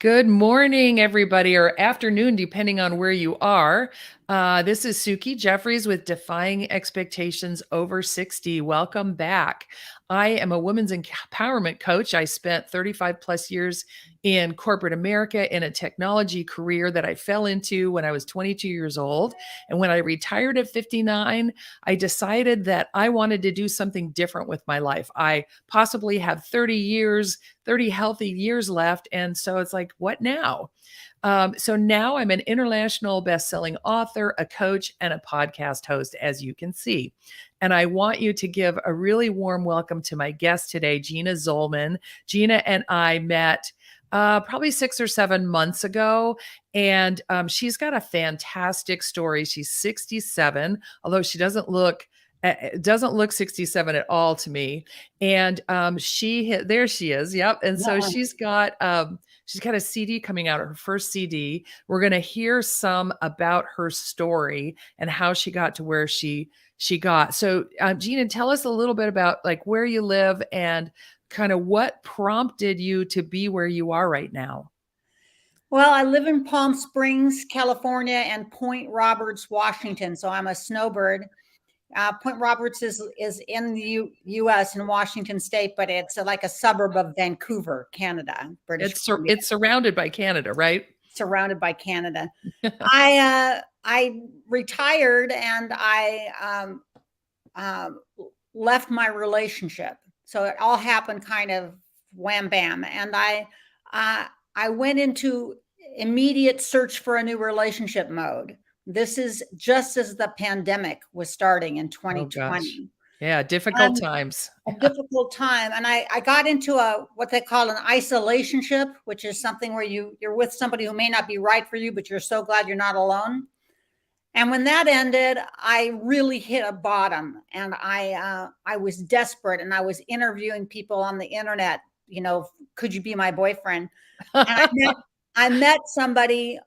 Good morning, everybody, or afternoon, depending on where you are. This is Suki Jeffries with Defying Expectations Over 60. Welcome back. I am a women's empowerment coach. I spent 35 plus years in corporate America in a technology career that I fell into when I was 22 years old. And when I retired at 59, I decided that I wanted to do something different with my life. I possibly have 30 healthy years left. And so it's like, what now? So now I'm an international best-selling author, a coach, and a podcast host, as you can see. And I want you to give a really warm welcome to my guest today, Gina Zollman. Gina and I met probably 6 or 7 months ago. And she's got a fantastic story. She's 67, although she doesn't look 67 at all to me. And there she is. Yep. And so she's got a CD coming out, her first CD. We're going to hear some about her story and how she got to where she got. So Gina, tell us a little bit about like where you live and kind of what prompted you to be where you are right now. Well, I live in Palm Springs, California, and Point Roberts, Washington. So I'm a snowbird. Point Roberts is in the U.S. in Washington State, but it's like a suburb of Vancouver, Canada, British Columbia. It's surrounded by Canada, right? Surrounded by Canada. I retired and I left my relationship. So it all happened kind of wham bam, and I went into immediate search for a new relationship mode. This is just as the pandemic was starting in 2020. Yeah, difficult times. A difficult time. And I got into what they call an isolationship, which is something where you're with somebody who may not be right for you, but you're so glad you're not alone. And when that ended, I really hit a bottom, and I was desperate, and I was interviewing people on the internet, could you be my boyfriend? And I met somebody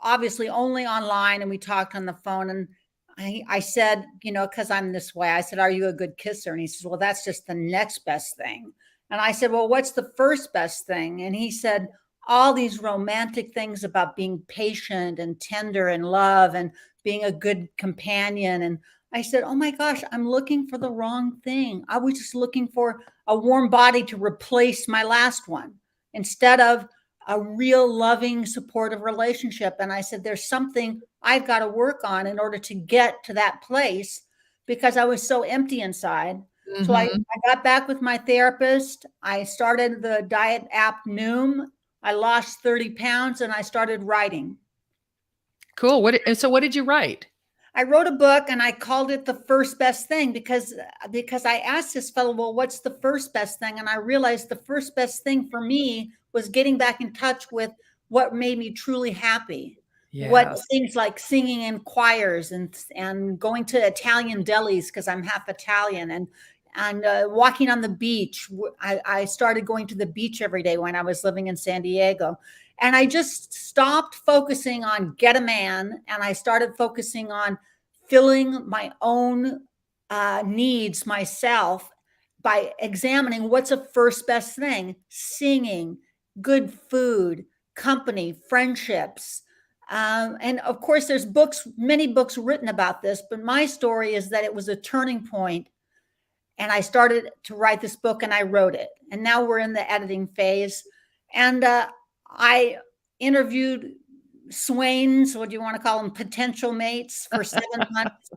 obviously only online, and we talked on the phone, and I said, because I'm this way, I said, are you a good kisser? And he says, well, that's just the next best thing. And I said, well, what's the first best thing? And he said, all these romantic things about being patient and tender and love and being a good companion. And I said, oh my gosh, I'm looking for the wrong thing. I was just looking for a warm body to replace my last one instead of a real loving, supportive relationship. And I said, there's something I've got to work on in order to get to that place, because I was so empty inside. Mm-hmm. So I got back with my therapist. I started the diet app Noom. I lost 30 pounds and I started writing. Cool. What did you write? I wrote a book and I called it The First Best Thing because I asked this fellow, well, what's the first best thing? And I realized the first best thing for me was getting back in touch with what made me truly happy. Yes. What things like singing in choirs and going to Italian delis because I'm half Italian, and walking on the beach. I started going to the beach every day when I was living in San Diego. And I just stopped focusing on get a man, and I started focusing on filling my own needs myself by examining what's a first best thing: singing, good food, company, friendships. And of course, there's many books written about this, but my story is that it was a turning point. And I started to write this book and I wrote it. And now we're in the editing phase. And I interviewed swains, what do you want to call them, potential mates, for 7 months.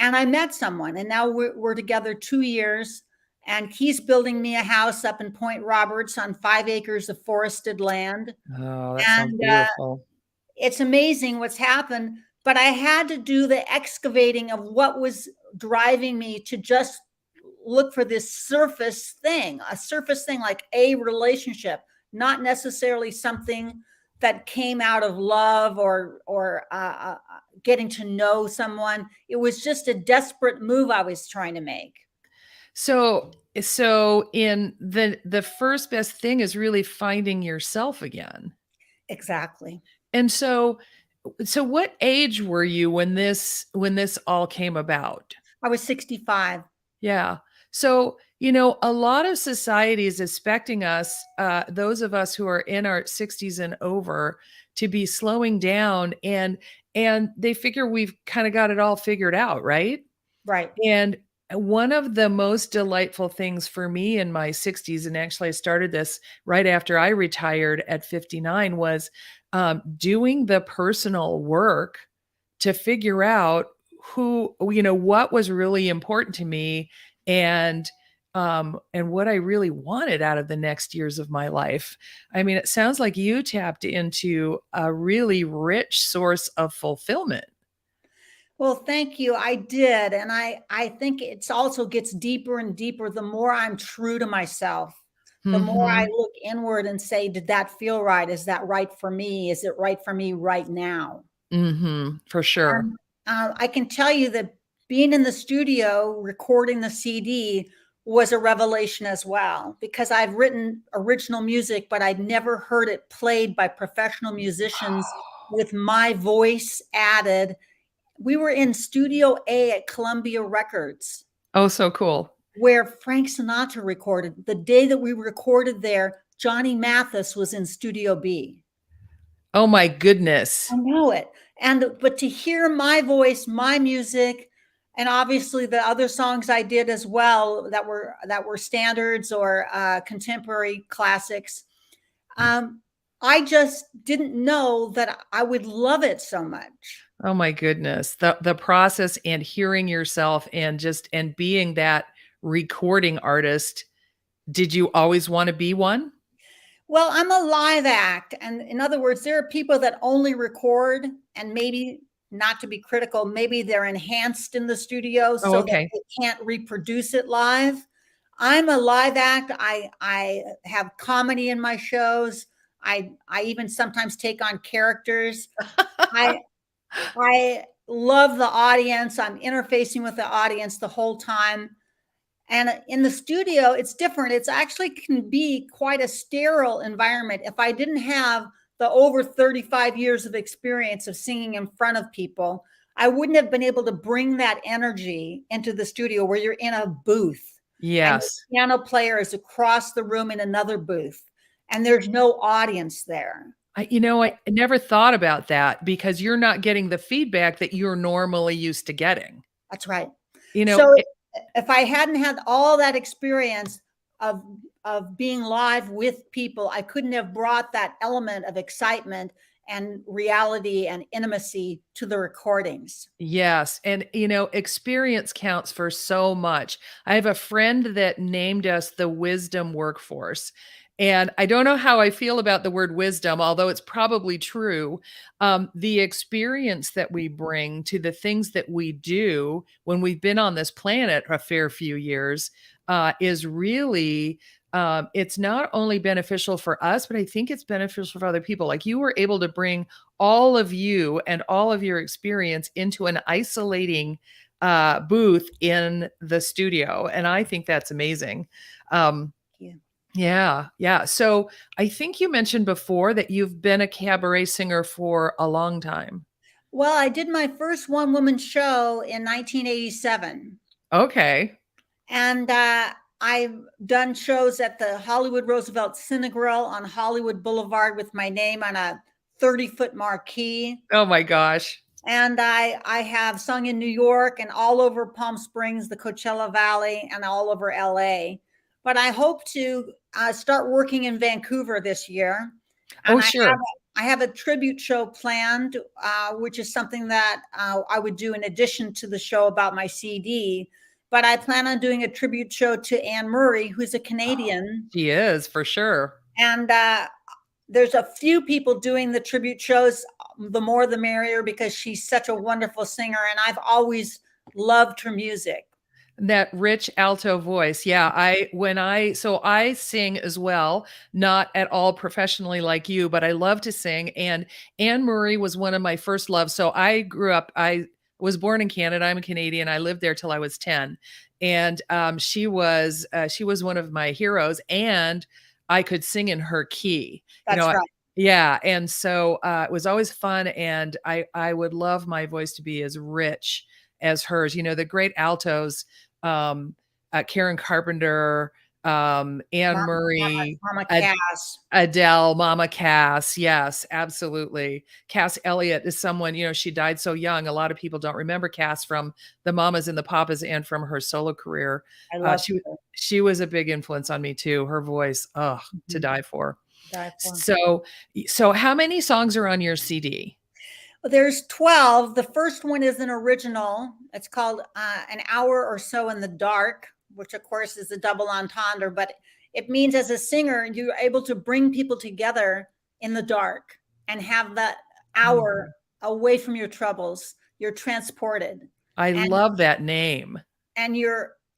And I met someone, and now we're together 2 years. And he's building me a house up in Point Roberts on 5 acres of forested land. Oh, that sounds beautiful. It's amazing what's happened. But I had to do the excavating of what was driving me to just look for this surface thing like a relationship, not necessarily something that came out of love or getting to know someone. It was just a desperate move I was trying to make. So in the first best thing is really finding yourself again. Exactly. And so what age were you when this all came about? I was 65. Yeah. So A lot of society is expecting us, those of us who are in our 60s and over, to be slowing down, and they figure we've kind of got it all figured out, right? Right. And one of the most delightful things for me in my 60s, and actually I started this right after I retired at 59, was doing the personal work to figure out what was really important to me, and what I really wanted out of the next years of my life. I mean, it sounds like you tapped into a really rich source of fulfillment. Well, thank you. I did. And I think it's also gets deeper and deeper the more I'm true to myself, the more I Hmm. look inward and say, did that feel right? Is that right for me? Is it right for me right now? Hmm. For sure. And I can tell you that being in the studio recording the CD was a revelation as well, because I've written original music, but I'd never heard it played by professional musicians with my voice added. We were in Studio A at Columbia Records, Oh, so cool. where Frank Sinatra recorded. The day that we recorded there, Johnny Mathis was in Studio B. Oh my goodness. I know it. And but to hear my voice, my music, and obviously the other songs I did as well that were standards or contemporary classics, I just didn't know that I would love it so much. Oh my goodness. The process and hearing yourself and being that recording artist. Did you always want to be one? Well, I'm a live act. And in other words, there are people that only record, and maybe not to be critical, maybe they're enhanced in the studio Oh, so that okay. they can't reproduce it live. I'm a live act. I have comedy in my shows. I even sometimes take on characters. I I love the audience. I'm interfacing with the audience the whole time. And in the studio, it's different. It's actually can be quite a sterile environment. If I didn't have the over 35 years of experience of singing in front of people, I wouldn't have been able to bring that energy into the studio where you're in a booth and the Yes. piano player is across the room in another booth and there's no audience there. I never thought about that because you're not getting the feedback that you're normally used to getting. That's right. You know, So it- if I hadn't had all that experience of of being live with people, I couldn't have brought that element of excitement and reality and intimacy to the recordings. yes, and experience counts for so much. I have a friend that named us the wisdom workforce. And I don't know how I feel about the word wisdom, although it's probably true. The experience that we bring to the things that we do when we've been on this planet a fair few years is really, it's not only beneficial for us, but I think it's beneficial for other people. Like you were able to bring all of you and all of your experience into an isolating booth in the studio. And I think that's amazing. Um, Yeah. yeah, yeah. So I think you mentioned before that you've been a cabaret singer for a long time. Well, I did my first one woman show in 1987. Okay. And I've done shows at the Hollywood Roosevelt Cinegrill on Hollywood Boulevard with my name on a 30-foot marquee. Oh my gosh. And I have sung in New York and all over Palm Springs, the Coachella Valley, and all over LA. But I hope to start working in Vancouver this year. Oh, And sure. I have a tribute show planned, which is something that I would do in addition to the show about my CD. But I plan on doing a tribute show to Anne Murray, who's a Canadian. She is for sure. And there's a few people doing the tribute shows. The more the merrier, because she's such a wonderful singer. And I've always loved her music. That rich alto voice. Yeah, I sing as well, not at all professionally like you, but I love to sing, and Anne Murray was one of my first loves. So I was born in Canada. I'm a Canadian. I lived there till I was 10. And she was one of my heroes, and I could sing in her key. You know, That's right. yeah, and so it was always fun, and I would love my voice to be as rich as hers. The great altos, um, Karen Carpenter, Anne Mama Cass, Murray, Mama Ad- Cass. Adele, Mama Cass. Yes, absolutely. Cass Elliot is someone, she died so young. A lot of people don't remember Cass from the Mamas and the Papas and from her solo career. I Uh, love she her. she was a big influence on me too. Her voice, to Mhm. die for. Die for. So how many songs are on your CD? Well, there's 12. The first one is an original. It's called An Hour or So in the Dark, which of course is a double entendre, but it means as a singer, you're able to bring people together in the dark and have that hour Oh, away from your troubles. You're transported. I And love that name.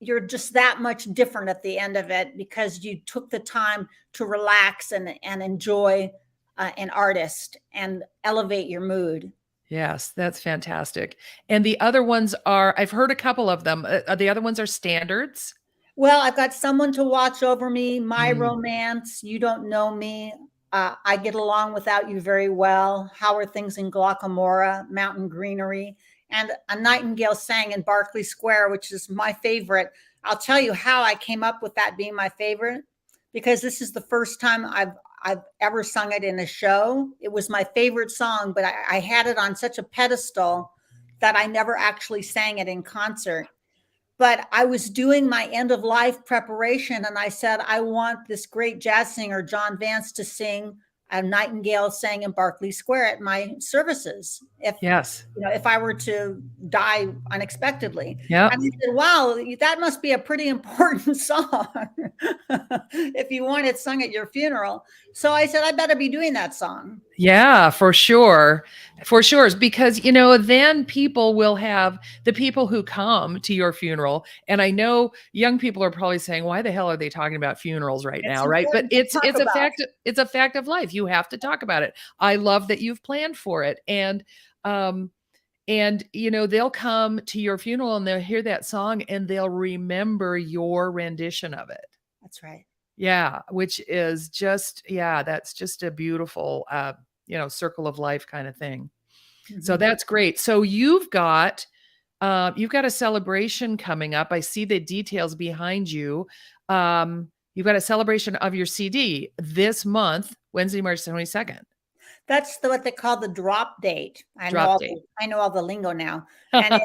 you're just that much different at the end of it because you took the time to relax and enjoy an artist and elevate your mood. Yes, that's fantastic. And the other ones are, I've heard a couple of them. The other ones are standards. Well, I've got Someone to Watch Over Me, My Mm, Romance, You Don't Know Me, I Get Along Without You Very Well, How Are Things in Glockamora, Mountain Greenery, and A Nightingale Sang in Berkeley Square, which is my favorite. I'll tell you how I came up with that being my favorite, because this is the first time I've ever sung it in a show. It was my favorite song, but I had it on such a pedestal that I never actually sang it in concert. But I was doing my end of life preparation, and I said, I want this great jazz singer, John Vance, to sing A Nightingale Sang in Berkeley Square at my services. yes. If I were to die unexpectedly. Yep. And I said, wow, that must be a pretty important song if you want it sung at your funeral. So I said, I better be doing that song. Yeah, for sure. For sure. Because, then people will have the people who come to your funeral. And I know young people are probably saying, why the hell are they talking about funerals right It's now? Right. But important to talk about. it's a fact of life. You have to talk about it. I love that you've planned for it. Um, they'll come to your funeral and they'll hear that song and they'll remember your rendition of it. That's right. Yeah, which is just, yeah, that's just a beautiful, circle of life kind of thing. So Mm-hmm. that's great. So you've got a celebration coming up. I see the details behind you. You've got a celebration of your CD this month, Wednesday, March 22nd. That's what they call the drop date. Drop date. I know all the lingo now, and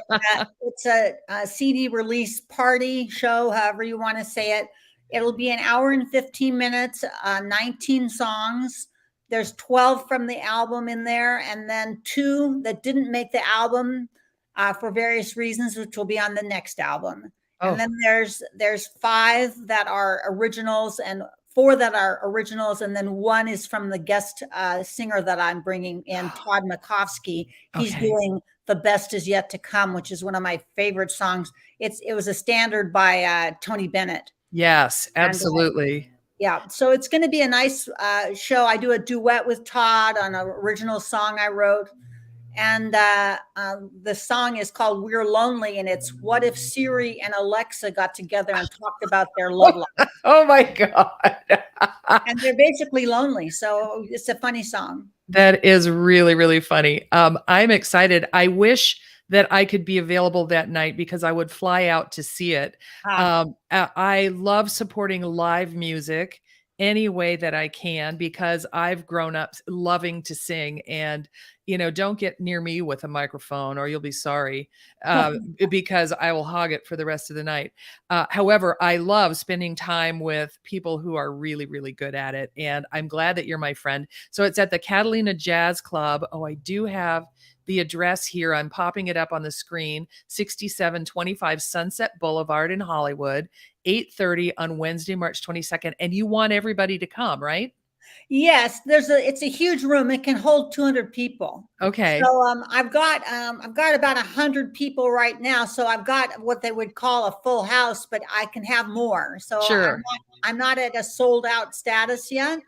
it's a CD release party show, however you want to say it. It'll be an hour and 15 minutes, 19 songs. There's 12 from the album in there, and then two that didn't make the album for various reasons, which will be on the next album. And Oh, then there's five that are originals and four that are originals, and then one is from the guest singer that I'm bringing in, Todd Makovsky. He's okay. doing "The Best Is Yet to Come," which is one of my favorite songs. It was a standard by Tony Bennett, Yes, and absolutely. yeah, so it's going to be a nice show. I do a duet with Todd on an original song I wrote. And the song is called "We're Lonely," and it's what if Siri and Alexa got together and talked about their love life. Oh my God. And they're basically lonely. So it's a funny song. That is really, really funny. I'm excited. I wish that I could be available that night because I would fly out to see it. Ah, I love supporting live music any way that I can because I've grown up loving to sing. And, don't get near me with a microphone or you'll be sorry because I will hog it for the rest of the night. However, I love spending time with people who are really, really good at it. And I'm glad that you're my friend. So it's at the Catalina Jazz Club. Oh, I do have the address here. I'm popping it up on the screen. 6725 Sunset Boulevard in Hollywood, 8:30 on Wednesday, March 22nd. And you want everybody to come, right? yes, it's a huge room. It can hold 200 people. Okay. So I've got about 100 people right now. So I've got what they would call a full house, but I can have more. So Sure. I'm not at a sold out status yet.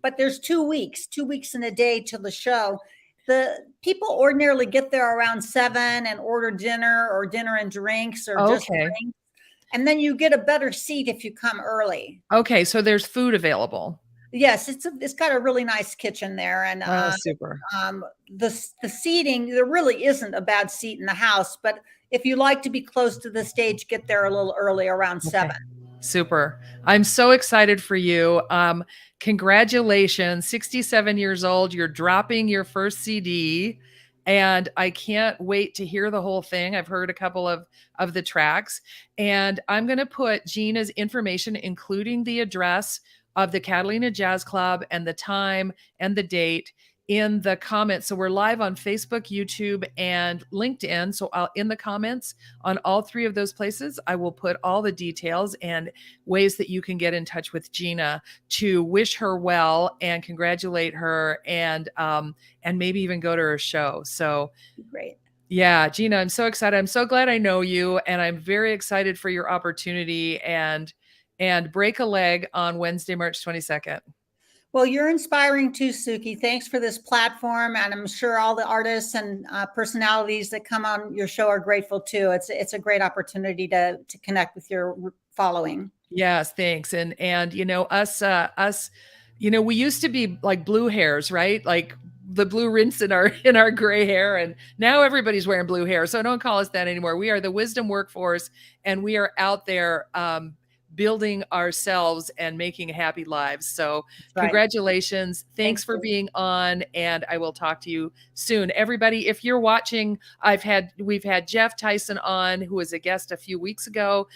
But there's 2 weeks and a day till the show. The people ordinarily get there around 7 and order dinner or dinner and drinks or just Okay. drinks. And then you get a better seat if you come early. Okay. So there's food available. Yes, it's got a really nice kitchen there, and Oh, super. the seating, there really isn't a bad seat in the house, but if you like to be close to the stage, get there a little early, around Okay. 7. Super. I'm so excited for you. Congratulations, 67 years old. You're dropping your first CD, and I can't wait to hear the whole thing. I've heard a couple of the tracks, and I'm going to put Gina's information, including the address of the Catalina Jazz Club and the time and the date, in the comments. So we're live on Facebook, YouTube, and LinkedIn. So I'll in the comments on all three of those places, I will put all the details and ways that you can get in touch with Gina to wish her well and congratulate her, and maybe even go to her show. So Great. yeah, Gina, I'm so excited. I'm so glad I know you, and I'm very excited for your opportunity and break a leg on Wednesday, March 22nd. Well, you're inspiring too, Suki. Thanks for this platform, and I'm sure all the artists and personalities that come on your show are grateful too. It's a great opportunity to connect with your following. Yes, thanks. And us, we used to be like blue hairs, right? Like the blue rinse in our gray hair, and now everybody's wearing blue hair. So don't call us that anymore. We are the wisdom workforce, and we are out there building ourselves and making happy lives. So Right. congratulations. Thanks Thank for you. being on, and I will talk to you soon. Everybody, if you're watching, we've had Jeff Tyson on, who was a guest a few weeks ago,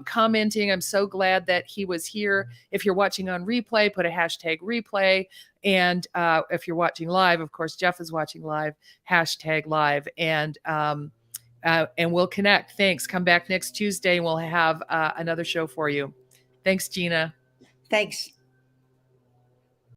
commenting. I'm so glad that he was here. If you're watching on replay, put a hashtag replay. And if you're watching live, of course, Jeff is watching live, hashtag live. And we'll connect. Thanks. Come back next Tuesday and we'll have another show for you. Thanks, Gina. Thanks.